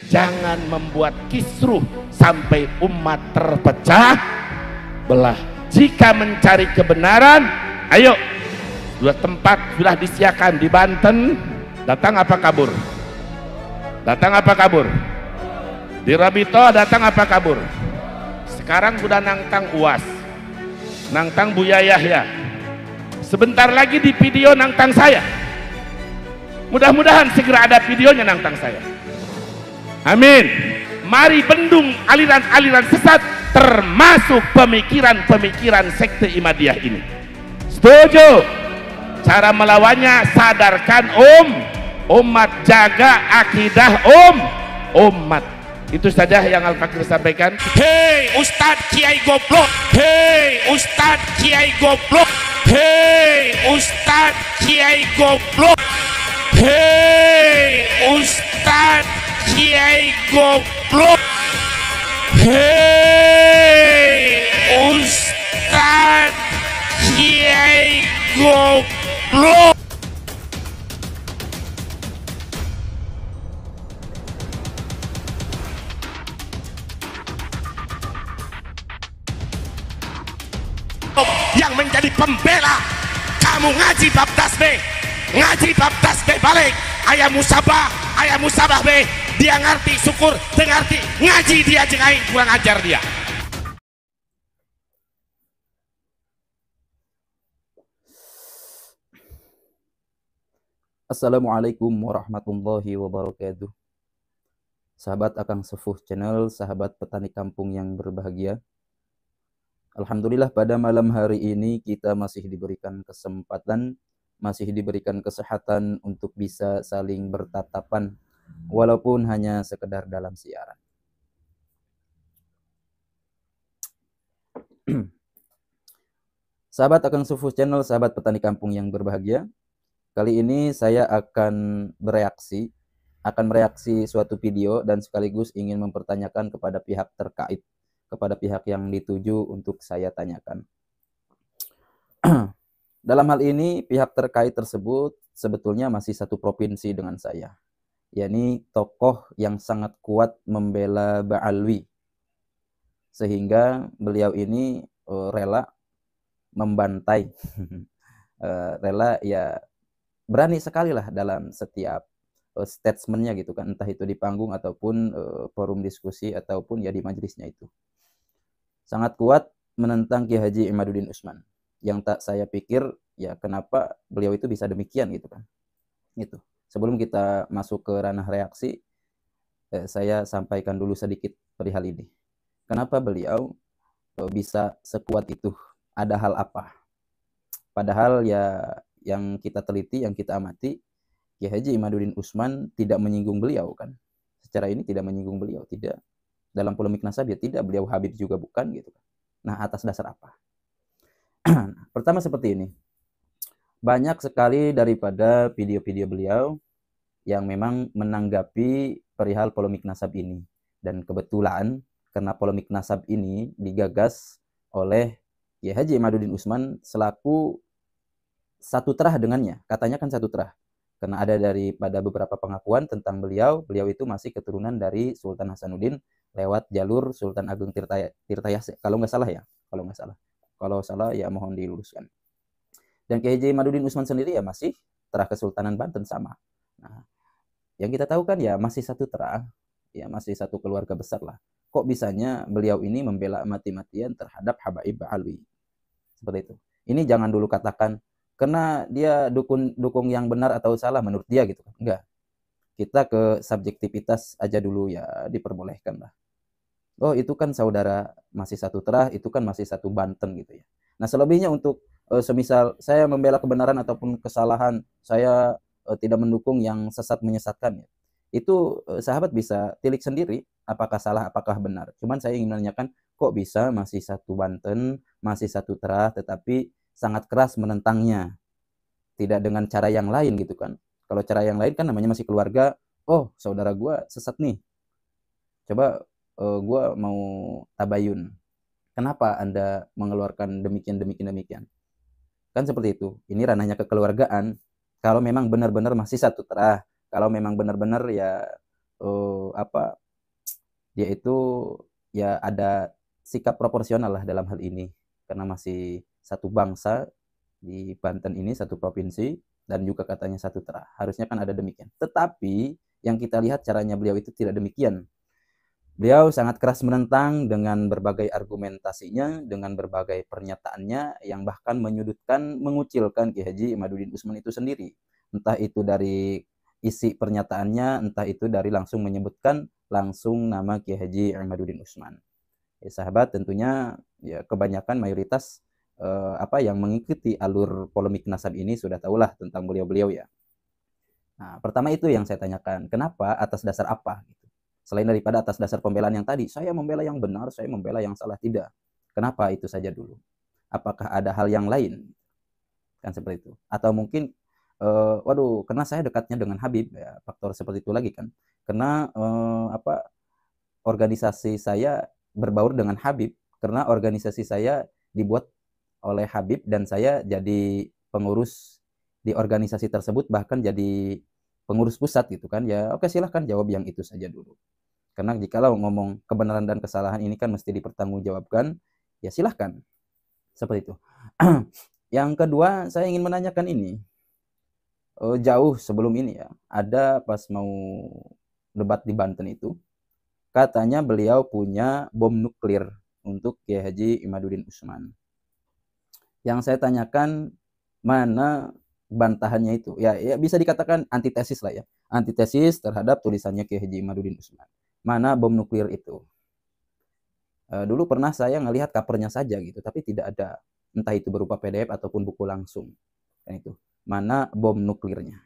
Jangan membuat kisruh sampai umat terpecah belah. Jika mencari kebenaran, ayo, dua tempat sudah disiapkan di Banten. Datang apa kabur? Datang apa kabur? Di Rabito datang apa kabur? Sekarang sudah nangtang UAS, nangtang Buya Yahya. Sebentar lagi di video nangtang saya. Mudah-mudahan segera ada videonya nangtang saya. Amin. Mari bendung aliran-aliran sesat, termasuk pemikiran-pemikiran sekte Ihmadiyah ini. Setuju? Cara melawannya, sadarkan umat, jaga akidah umat. Itu saja yang Al-Fakir sampaikan. Hei Ustadz Kiai goblok, hei Ustadz Kiai goblok, hei Ustadz Kiai goblok, hei Ustadz Kiai goblok, hei Ustadz Kiai goblok. Yang menjadi pembela kamu ngaji bab tasbih, ngaji bab tasbih balik, ayah musabah be, dia ngerti syukur, dengarti ngaji dia jengain kurang ajar dia. Assalamualaikum warahmatullahi wabarakatuh. Sahabat Akang Sepuh Channel, sahabat petani kampung yang berbahagia. Alhamdulillah pada malam hari ini kita masih diberikan kesempatan, masih diberikan kesehatan untuk bisa saling bertatapan walaupun hanya sekedar dalam siaran. Sahabat Akang Sepuh Channel, sahabat petani kampung yang berbahagia. Kali ini saya akan mereaksi suatu video dan sekaligus ingin mempertanyakan kepada pihak terkait, kepada pihak yang dituju untuk saya tanyakan. Dalam hal ini pihak terkait tersebut sebetulnya masih satu provinsi dengan saya, yakni tokoh yang sangat kuat membela Ba'alwi, sehingga beliau ini rela membantai, rela ya berani sekali lah dalam setiap statementnya gitu kan, entah itu di panggung ataupun forum diskusi ataupun ya di majelisnya itu. Sangat kuat menentang Kiai Haji Imaduddin Usman. Yang tak saya pikir ya kenapa beliau itu bisa demikian gitu kan. Gitu. Sebelum kita masuk ke ranah reaksi, saya sampaikan dulu sedikit perihal ini. Kenapa beliau bisa sekuat itu? Ada hal apa? Padahal ya yang kita teliti, yang kita amati, Kiai Haji Imaduddin Usman tidak menyinggung beliau kan. Secara ini tidak menyinggung beliau, tidak. Dalam polemik nasab ya tidak, beliau Habib juga bukan gitu. Nah, atas dasar apa? Pertama seperti ini. Banyak sekali daripada video-video beliau yang memang menanggapi perihal polemik nasab ini. Dan kebetulan karena polemik nasab ini digagas oleh Kiai Haji Imaduddin Usman selaku satu terah dengannya. Katanya kan satu terah. Karena ada daripada beberapa pengakuan tentang beliau itu masih keturunan dari Sultan Hasanuddin lewat jalur Sultan Agung Tirtayase, kalau nggak salah ya, kalau salah ya mohon diluruskan. Dan Kiai Haji Imaduddin Usman sendiri ya masih terah Kesultanan Banten sama. Nah, yang kita tahu kan ya masih satu terah, ya masih satu keluarga besar lah. Kok bisanya beliau ini membela mati-matian terhadap Habaib Ba'alwi? Seperti itu. Ini jangan dulu katakan karena dia dukung yang benar atau salah menurut dia gitu kan. Enggak. Kita ke subjektivitas aja dulu ya, diperbolehkan lah. Oh itu kan saudara masih satu terah, itu kan masih satu Banten gitu ya. Nah selebihnya untuk semisal saya membela kebenaran ataupun kesalahan, saya tidak mendukung yang sesat menyesatkan ya. Itu sahabat bisa tilik sendiri apakah salah apakah benar. Cuman saya ingin menanyakan kok bisa masih satu Banten, masih satu terah tetapi sangat keras menentangnya, tidak dengan cara yang lain gitu kan. Kalau cara yang lain kan namanya masih keluarga, oh saudara gue sesat nih, coba gue mau tabayun, kenapa Anda mengeluarkan demikian, kan seperti itu. Ini ranahnya kekeluargaan. Kalau memang benar-benar masih satu terah, kalau memang benar-benar ya apa, dia itu ya ada sikap proporsional lah dalam hal ini, karena masih satu bangsa di Banten ini, satu provinsi, dan juga katanya satu terah. Harusnya kan ada demikian. Tetapi yang kita lihat caranya beliau itu tidak demikian. Beliau sangat keras menentang dengan berbagai argumentasinya, dengan berbagai pernyataannya yang bahkan menyudutkan, mengucilkan Ki Haji Imaduddin Usman itu sendiri. Entah itu dari isi pernyataannya, entah itu dari langsung menyebutkan langsung nama Ki Haji Imaduddin Usman. Ya, sahabat, tentunya ya kebanyakan mayoritas yang mengikuti alur polemik nasab ini sudah tahulah tentang beliau-beliau ya. Nah, pertama itu yang saya tanyakan, kenapa, atas dasar apa? Selain daripada atas dasar pembelaan yang tadi, saya membela yang benar, saya membela yang salah, tidak. Kenapa itu saja dulu? Apakah ada hal yang lain? Kan seperti itu. Atau mungkin, karena saya dekatnya dengan Habib, ya, faktor seperti itu lagi kan. Karena organisasi saya berbaur dengan Habib, karena organisasi saya dibuat oleh Habib dan saya jadi pengurus di organisasi tersebut, bahkan jadi pengurus pusat gitu kan. Ya oke, silahkan jawab yang itu saja dulu. Karena jikalau ngomong kebenaran dan kesalahan ini kan mesti dipertanggungjawabkan, ya silahkan. Seperti itu. Yang kedua, saya ingin menanyakan ini. Jauh sebelum ini ya, ada pas mau debat di Banten itu, katanya beliau punya bom nuklir untuk Kiai Haji Imaduddin Usman. Yang saya tanyakan, mana bantahannya itu? Ya bisa dikatakan antitesis lah ya. Antitesis terhadap tulisannya Kiai Haji Imaduddin Usman. Mana bom nuklir itu? Dulu pernah saya ngelihat covernya saja gitu, tapi tidak ada, entah itu berupa PDF ataupun buku langsung. Kan itu. Mana bom nuklirnya?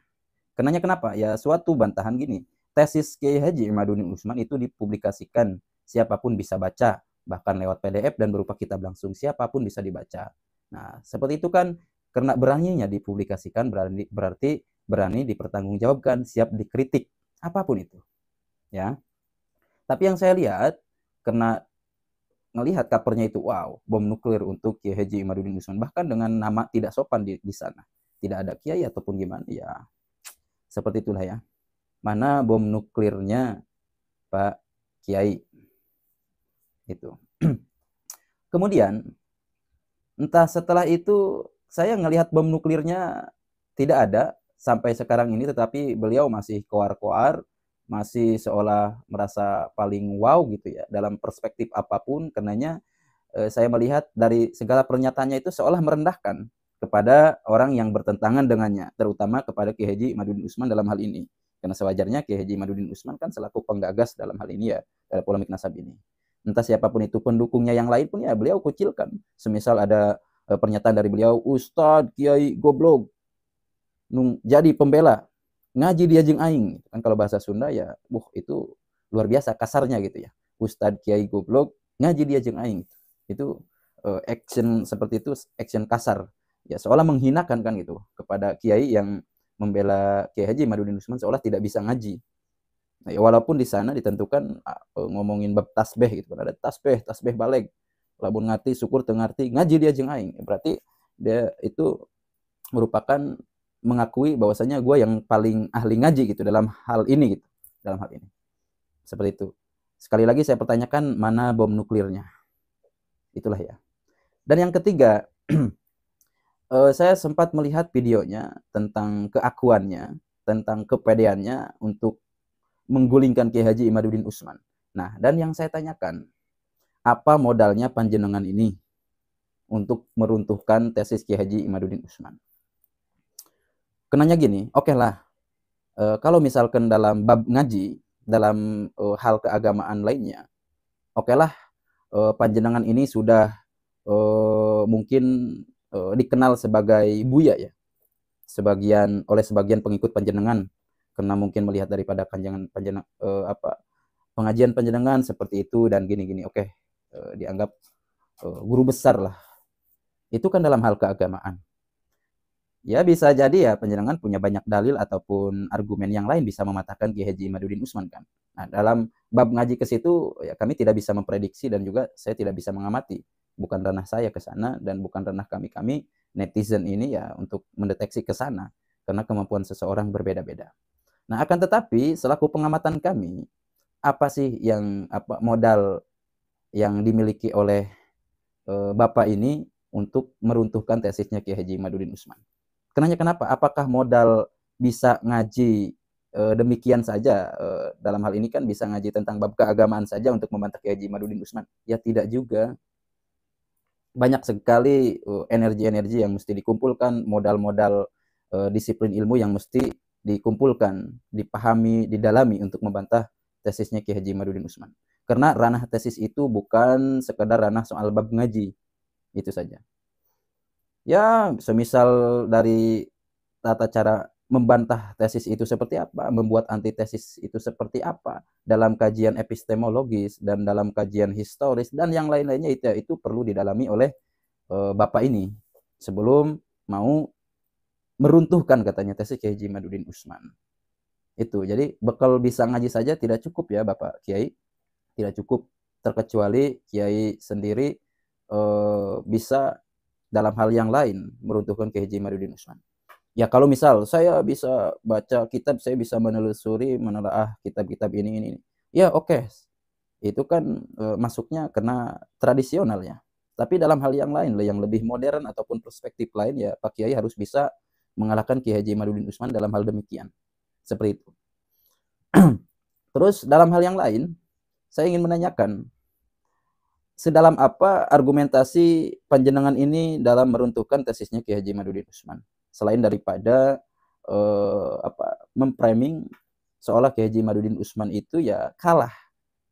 Kenapa? Ya suatu bantahan gini. Tesis Kiai Haji Imaduddin Usman itu dipublikasikan, siapapun bisa baca, bahkan lewat PDF dan berupa kitab langsung, siapapun bisa dibaca. Nah, seperti itu kan, karena beraninya dipublikasikan berarti berani dipertanggungjawabkan, siap dikritik, apapun itu. Ya. Tapi yang saya lihat, karena ngelihat covernya itu, wow, bom nuklir untuk Kiai Haji Imaduddin Usman, bahkan dengan nama tidak sopan di sana. Tidak ada kiai ataupun gimana, ya seperti itulah ya. Mana bom nuklirnya Pak Kiai? Itu. Kemudian, entah setelah itu, saya ngelihat bom nuklirnya tidak ada sampai sekarang ini, tetapi beliau masih koar-koar, masih seolah merasa paling wow gitu ya dalam perspektif apapun, karenanya saya melihat dari segala pernyataannya itu seolah merendahkan kepada orang yang bertentangan dengannya, terutama kepada Kiai Haji Imaduddin Usman dalam hal ini. Karena sewajarnya Kiai Haji Imaduddin Usman kan selaku penggagas dalam hal ini ya, dalam polemik nasab ini. Entah siapapun itu pendukungnya yang lain pun ya beliau kucilkan. Semisal ada pernyataan dari beliau, Ustadz Kiai goblok, jadi pembela, ngaji dia jeung aing, kan kalau bahasa Sunda ya, itu luar biasa kasarnya gitu ya. Ustadz Kiai goblok, ngaji dia jeung aing. Itu action seperti itu, action kasar. Ya seolah menghinakan kan gitu kepada kiai yang membela Kiai Haji Imaduddin Usman, seolah tidak bisa ngaji. Nah, ya, walaupun di sana ditentukan ngomongin bab tasbih gitu kan, ada tasbih balik. Lamun ngerti syukur teu ngarti, ngaji dia jeung aing. Berarti dia itu merupakan mengakui bahwasanya gue yang paling ahli ngaji gitu dalam hal ini gitu, dalam hal ini. Seperti itu. Sekali lagi saya pertanyakan, mana bom nuklirnya? Itulah ya. Dan yang ketiga, saya sempat melihat videonya tentang keakuannya, tentang kepedeannya untuk menggulingkan Kiai Haji Imaduddin Usman. Nah, dan yang saya tanyakan, apa modalnya panjenengan ini untuk meruntuhkan tesis Kiai Haji Imaduddin Usman? Kenanya gini, oke lah, kalau misalkan dalam bab ngaji, dalam hal keagamaan lainnya, oke lah, panjenengan ini sudah mungkin dikenal sebagai Buya ya, oleh sebagian pengikut panjenengan, karena mungkin melihat daripada pengajian panjenengan seperti itu dan gini-gini, oke, dianggap guru besar lah. Itu kan dalam hal keagamaan. Ya bisa jadi ya panjenengan punya banyak dalil ataupun argumen yang lain bisa mematahkan Kiai Haji Imaduddin Usman kan. Nah, dalam bab ngaji ke situ ya kami tidak bisa memprediksi dan juga saya tidak bisa mengamati. Bukan ranah saya ke sana dan bukan ranah kami netizen ini ya untuk mendeteksi ke sana, karena kemampuan seseorang berbeda-beda. Nah, akan tetapi selaku pengamatan kami, apa sih yang modal yang dimiliki oleh Bapak ini untuk meruntuhkan tesisnya Kiai Haji Imaduddin Utsman? Kenapa? Apakah modal bisa ngaji demikian saja, dalam hal ini kan bisa ngaji tentang bab keagamaan saja untuk membantah Kiai Haji Imaduddin Utsman? Ya tidak juga. Banyak sekali energi-energi yang mesti dikumpulkan, modal-modal disiplin ilmu yang mesti dikumpulkan, dipahami, didalami untuk membantah tesisnya Ki Haji Imaduddin Utsman. Karena ranah tesis itu bukan sekedar ranah soal bab ngaji, itu saja. Ya, semisal dari tata cara membantah tesis itu seperti apa, membuat antitesis itu seperti apa, dalam kajian epistemologis dan dalam kajian historis dan yang lain-lainnya itu perlu didalami oleh Bapak ini sebelum mau meruntuhkan katanya tesis Kiai Haji Imaduddin Utsman. Itu. Jadi bekal bisa ngaji saja tidak cukup ya Bapak Kiai, tidak cukup, terkecuali Kiai sendiri bisa dalam hal yang lain meruntuhkan Kiai Haji Imaduddin Utsman. Ya kalau misal saya bisa baca kitab, saya bisa menelusuri, menelaah kitab-kitab ini. Ya oke. Itu kan masuknya kena tradisionalnya. Tapi dalam hal yang lain, yang lebih modern ataupun perspektif lain, ya Pak Kiai harus bisa mengalahkan Kiai Haji Imaduddin Utsman dalam hal demikian. Seperti itu. Terus dalam hal yang lain, saya ingin menanyakan, sedalam apa argumentasi panjenengan ini dalam meruntuhkan tesisnya Kiai Haji Imaduddin Utsman? Selain daripada memframing seolah Kiai Haji Imaduddin Utsman itu ya kalah.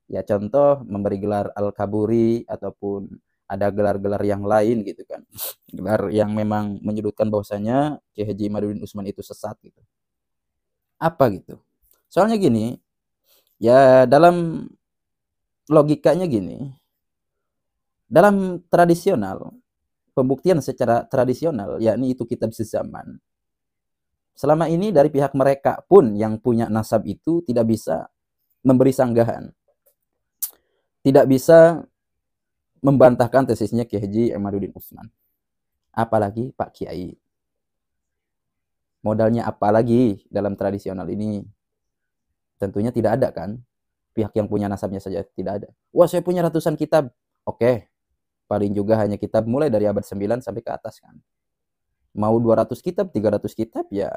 Ya contoh memberi gelar Al-Kaburi ataupun ada gelar-gelar yang lain gitu kan. Gelar yang memang menyudutkan bahwasanya Kiai Haji Imaduddin Utsman itu sesat gitu. Apa gitu? Soalnya gini, ya dalam logikanya gini. Dalam tradisional, pembuktian secara tradisional, yakni itu kitab sezaman. Selama ini dari pihak mereka pun yang punya nasab itu tidak bisa memberi sanggahan. Tidak bisa membantahkan tesisnya Kiai Haji Imaduddin Utsman. Apalagi Pak Kiai. Modalnya apalagi dalam tradisional ini? Tentunya tidak ada kan? Pihak yang punya nasabnya saja tidak ada. Wah, saya punya ratusan kitab. Oke. Paling juga hanya kitab mulai dari abad 9 sampai ke atas kan. Mau 200 kitab, 300 kitab ya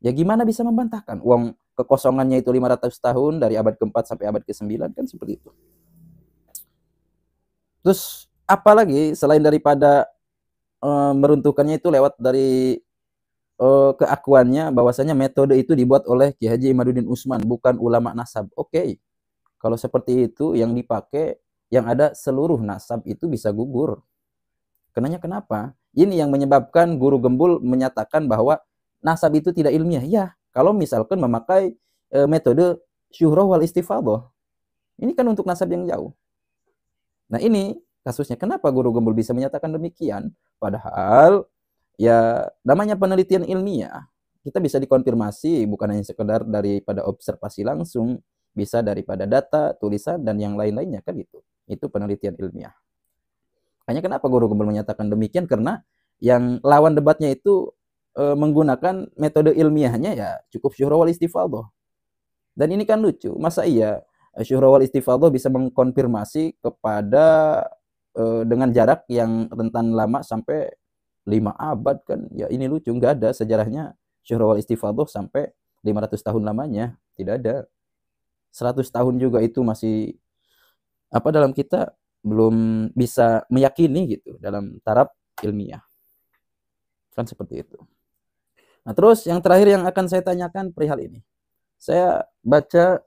gimana bisa membantahkan? Uang kekosongannya itu 500 tahun dari abad ke-4 sampai abad ke-9 kan seperti itu. Terus apalagi selain daripada meruntuhkannya itu lewat dari keakuannya bahwasanya metode itu dibuat oleh Kiai Haji Imaduddin Utsman, bukan ulama nasab. Oke. Kalau seperti itu yang dipakai, yang ada seluruh nasab itu bisa gugur. Kenapa? Ini yang menyebabkan guru gembul menyatakan bahwa nasab itu tidak ilmiah. Ya, kalau misalkan memakai metode syuhrah wal istifadhah. Ini kan untuk nasab yang jauh. Nah ini kasusnya. Kenapa guru gembul bisa menyatakan demikian? Padahal ya namanya penelitian ilmiah. Kita bisa dikonfirmasi bukan hanya sekedar daripada observasi langsung, bisa daripada data, tulisan, dan yang lain-lainnya kan itu. Itu penelitian ilmiah. Hanya kenapa guru gembul menyatakan demikian? Karena yang lawan debatnya itu menggunakan metode ilmiahnya ya cukup syuhrah wal istifadhah. Dan ini kan lucu. Masa iya syuhrah wal istifadhah bisa mengkonfirmasi kepada dengan jarak yang rentan lama sampai 5 abad kan? Ya ini lucu. Nggak ada sejarahnya syuhrah wal istifadhah sampai 500 tahun lamanya. Tidak ada. 100 tahun juga itu masih dalam kita belum bisa meyakini gitu dalam taraf ilmiah. Kan seperti itu. Nah, terus yang terakhir yang akan saya tanyakan perihal ini. Saya baca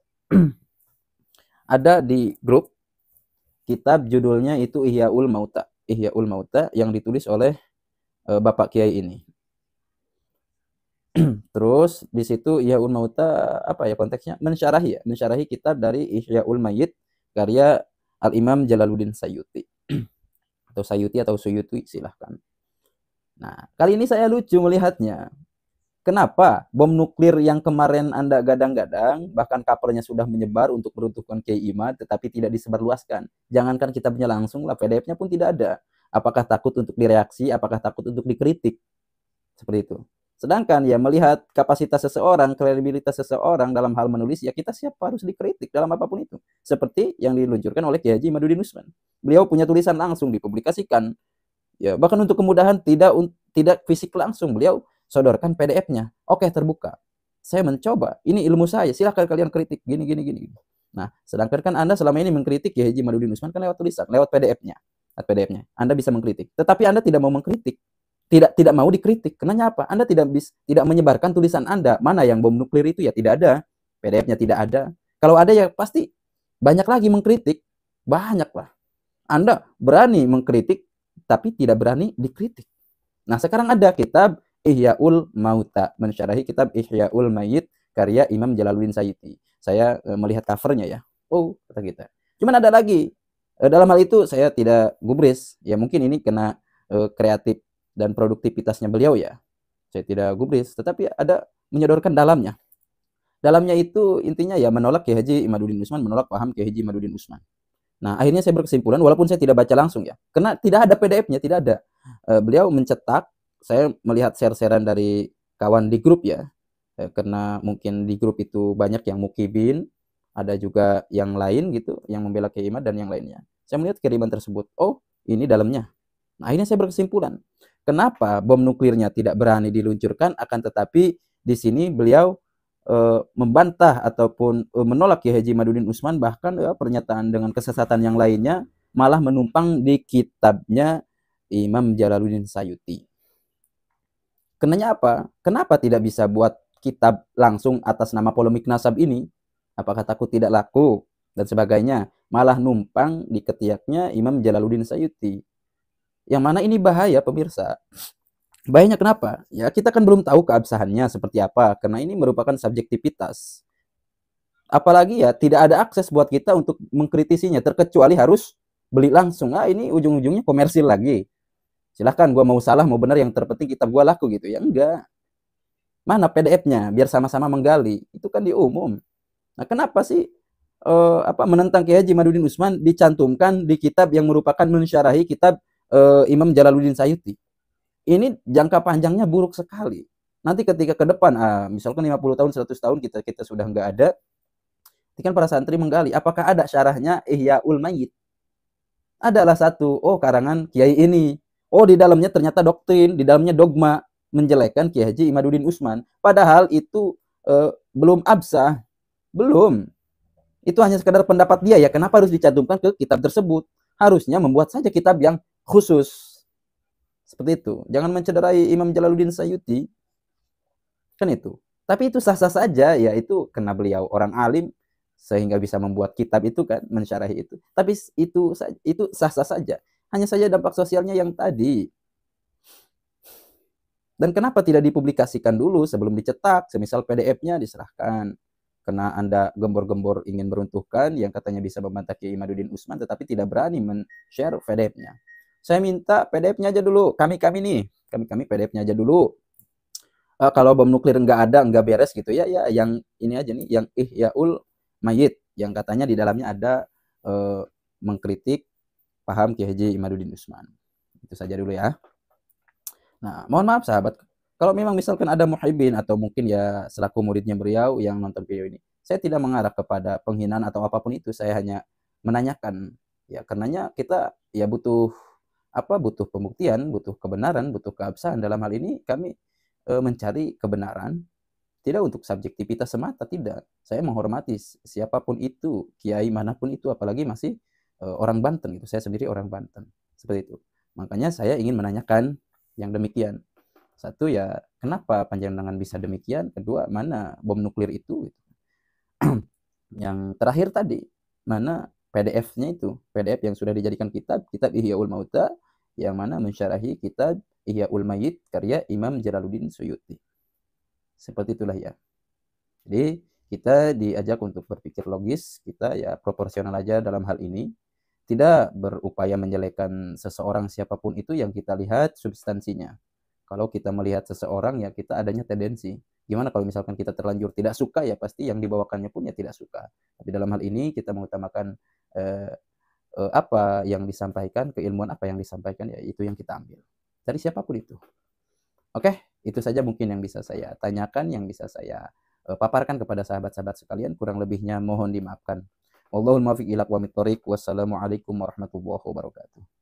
ada di grup kitab judulnya itu Ihyaul Mauta. Ihyaul Mauta yang ditulis oleh Bapak Kiai ini. Terus di situ Ihyaul Mauta apa ya konteksnya? Mensyarahi kitab dari Ihyaul Mayyit karya Al-Imam Jalaluddin Sayyuti. Atau Sayyuti atau Suyuti silahkan. Nah, kali ini saya lucu melihatnya. Kenapa bom nuklir yang kemarin Anda gadang-gadang, bahkan kabarnya sudah menyebar untuk meruntuhkan Kiai Imad, tetapi tidak disebarluaskan. Jangankan kitabnya langsung lah, PDF-nya pun tidak ada. Apakah takut untuk direaksi, apakah takut untuk dikritik? Seperti itu. Sedangkan ya melihat kapasitas seseorang, kredibilitas seseorang dalam hal menulis, ya kita siap harus dikritik dalam apapun itu. Seperti yang diluncurkan oleh Kiai Haji Imaduddin Usman. Beliau punya tulisan langsung dipublikasikan. Ya, bahkan untuk kemudahan tidak fisik langsung, beliau sodorkan PDF-nya. Oke, terbuka. Saya mencoba, ini ilmu saya, silahkan kalian kritik, gini. Nah, sedangkan kan Anda selama ini mengkritik Kiai Haji Imaduddin Usman kan lewat tulisan, lewat PDF-nya. Anda bisa mengkritik. Tetapi Anda tidak mau mengkritik. Tidak mau dikritik. Kenapa? Anda tidak menyebarkan tulisan Anda. Mana yang bom nuklir itu ya tidak ada. PDF-nya tidak ada. Kalau ada ya pasti banyak lagi mengkritik. Banyak lah. Anda berani mengkritik tapi tidak berani dikritik. Nah, sekarang ada kitab Ihyaul Mauta, mensyarahi kitab Ihyaul Mayyit karya Imam Jalaluddin Sayyidi. Saya melihat covernya ya. Oh, kata kita. Cuman ada lagi. Dalam hal itu saya tidak gubris. Ya mungkin ini kena kreatif dan produktivitasnya beliau ya. Saya tidak gubris, tetapi ada menyodorkan dalamnya. Dalamnya itu intinya ya menolak Kiai Haji Imaduddin Usman, menolak paham Kiai Haji Imaduddin Usman. Nah, akhirnya saya berkesimpulan, walaupun saya tidak baca langsung ya, karena tidak ada PDF-nya, tidak ada. Beliau mencetak, saya melihat share-sharean dari kawan di grup ya, karena mungkin di grup itu banyak yang mukibin, ada juga yang lain gitu, yang membela Kiai Imad dan yang lainnya. Saya melihat kiriman tersebut, oh ini dalamnya. Nah, akhirnya saya berkesimpulan, kenapa bom nuklirnya tidak berani diluncurkan, akan tetapi di sini beliau membantah ataupun menolak Kiai Haji Imaduddin Usman, bahkan pernyataan dengan kesesatan yang lainnya malah menumpang di kitabnya Imam Jalaluddin Sayyidi. Kenapa tidak bisa buat kitab langsung atas nama polemik nasab ini? Apakah takut tidak laku dan sebagainya? Malah numpang di ketiaknya Imam Jalaluddin Sayyidi. Yang mana ini bahaya pemirsa. Bahayanya kenapa? Ya kita kan belum tahu keabsahannya seperti apa, karena ini merupakan subjektivitas. Apalagi ya tidak ada akses buat kita untuk mengkritisinya, terkecuali harus beli langsung. Ini ujung-ujungnya komersil lagi. Silahkan gua mau salah mau benar, yang terpenting kitab gua laku gitu. Ya enggak. Mana PDF-nya? Biar sama-sama menggali. Itu kan di umum. Nah, kenapa sih menentang Kiai Haji Imaduddin Usman dicantumkan di kitab yang merupakan mensyarahi kitab Imam Jalaluddin Sayyidi? Ini jangka panjangnya buruk sekali. Nanti ketika ke depan, misalkan 50 tahun, 100 tahun kita sudah nggak ada, kan para santri menggali, apakah ada syarahnya Ihyaul Mayyit? Adalah satu, karangan Kiai ini. Di dalamnya ternyata doktrin, di dalamnya dogma, menjelekkan Kiai Haji Imaduddin Usman. Padahal itu belum absah. Belum. Itu hanya sekadar pendapat dia ya, kenapa harus dicantumkan ke kitab tersebut? Harusnya membuat saja kitab yang khusus. Seperti itu. Jangan mencederai Imam Jalaluddin Sayyidi. Kan itu. Tapi itu sah-sah saja. Ya itu karena beliau orang alim. Sehingga bisa membuat kitab itu kan. Mensyarahi itu. Tapi itu sah-sah saja. Hanya saja dampak sosialnya yang tadi. Dan kenapa tidak dipublikasikan dulu sebelum dicetak? Semisal PDF-nya diserahkan. Karena Anda gembor-gembor ingin meruntuhkan. Yang katanya bisa membantah Kiai Imaduddin Usman. Tetapi tidak berani men-share PDF-nya. Saya minta PDF-nya aja dulu. Kami PDF-nya aja dulu. Kalau bom nuklir nggak beres gitu ya yang ini aja nih, yang Ihyaul Mayyit, yang katanya di dalamnya ada mengkritik paham Kiai Haji Imaduddin Usman. Itu saja dulu ya. Nah, mohon maaf sahabat, kalau memang misalkan ada muhibbin atau mungkin ya selaku muridnya beliau yang nonton video ini, saya tidak mengarah kepada penghinaan atau apapun itu, saya hanya menanyakan ya, karenanya kita ya butuh pembuktian, butuh kebenaran, butuh keabsahan. Dalam hal ini kami mencari kebenaran, tidak untuk subjektivitas semata, tidak. Saya menghormati siapapun itu, kiai manapun itu, apalagi masih orang Banten gitu. Saya sendiri orang Banten, seperti itu. Makanya saya ingin menanyakan yang demikian. Satu ya, kenapa panjenengan bisa demikian? Kedua, mana bom nuklir itu? Yang terakhir tadi, mana PDF-nya itu? PDF yang sudah dijadikan kitab Ihyaul Mauta, yang mana mensyarahi kitab Ihyaul Mayyit karya Imam Jalaluddin Suyuti. Seperti itulah ya. Jadi kita diajak untuk berpikir logis, kita ya proporsional aja dalam hal ini. Tidak berupaya menjelekkan seseorang siapapun itu, yang kita lihat substansinya. Kalau kita melihat seseorang ya kita adanya tendensi. Gimana kalau misalkan kita terlanjur tidak suka, ya pasti yang dibawakannya pun ya tidak suka. Tapi dalam hal ini kita mengutamakan apa yang disampaikan, keilmuan apa yang disampaikan, ya itu yang kita ambil dari siapapun itu. Oke, Itu saja mungkin yang bisa saya tanyakan, yang bisa saya paparkan kepada sahabat-sahabat sekalian. Kurang lebihnya mohon dimaafkan. Wallahul muwaffiq ila aqwamit thoriq. Wassalamualaikum warahmatullahi wabarakatuh.